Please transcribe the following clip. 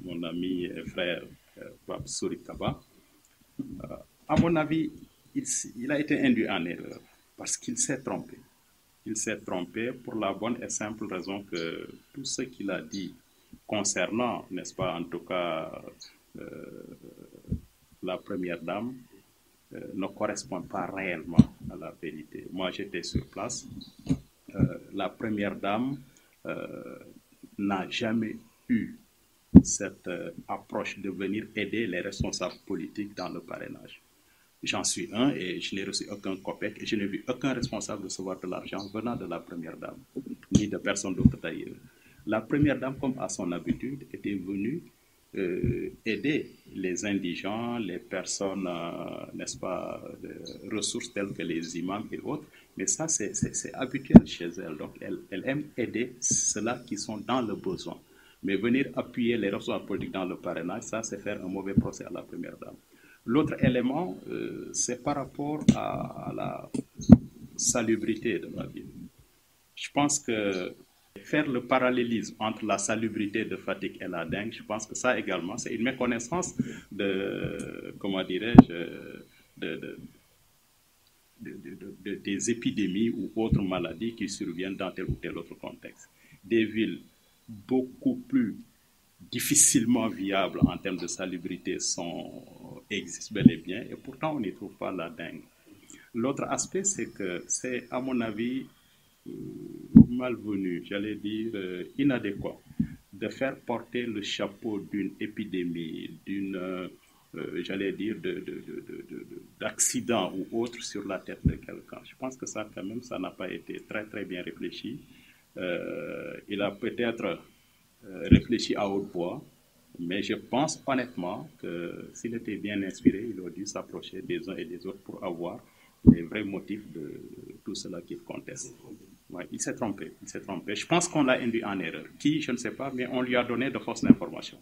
mon ami et frère Pape Souri Kaba. À mon avis, il a été induit en erreur parce qu'il s'est trompé. Il s'est trompé pour la bonne et simple raison que tout ce qu'il a dit concernant, n'est-ce pas, en tout cas, euh, la première dame, ne correspond pas réellement à la vérité. Moi, j'étais sur place. La première dame euh, n'a jamais eu cette approche de venir aider les responsables politiques dans le parrainage. J'en suis un et je n'ai reçu aucun copec et je n'ai vu aucun responsable recevoir de l'argent venant de la première dame, ni de personne d'autre d'ailleurs. La première dame, comme à son habitude, était venue aider les indigents, les personnes, n'est-ce pas, de ressources telles que les imams et autres. Mais ça, c'est habituel chez elle. Donc, elle aime aider ceux-là qui sont dans le besoin. Mais venir appuyer les ressources politiques dans le parrainage, ça, c'est faire un mauvais procès à la première dame. L'autre élément, c'est par rapport à la salubrité de la ville. Je pense que faire le parallélisme entre la salubrité de Fatick et la dengue, je pense que ça également, c'est une méconnaissance de, comment dirais-je, de, de, des épidémies ou autres maladies qui surviennent dans tel ou tel autre contexte. Des villes beaucoup plus difficilement viables en termes de salubrité existent bel et bien, et pourtant on n'y trouve pas la dengue. L'autre aspect, c'est que c'est, à mon avis, malvenu, j'allais dire inadéquat, de faire porter le chapeau d'une épidémie, j'allais dire, d'accident ou autre sur la tête de quelqu'un. Je pense que ça, quand même, ça n'a pas été très, très bien réfléchi. Il a peut-être réfléchi à haute voix, mais je pense honnêtement que s'il était bien inspiré, il aurait dû s'approcher des uns et des autres pour avoir les vrais motifs de tout cela qu'il conteste. Ouais, il s'est trompé, il s'est trompé. Je pense qu'on l'a induit en erreur. Qui, je ne sais pas, mais on lui a donné de fausses informations.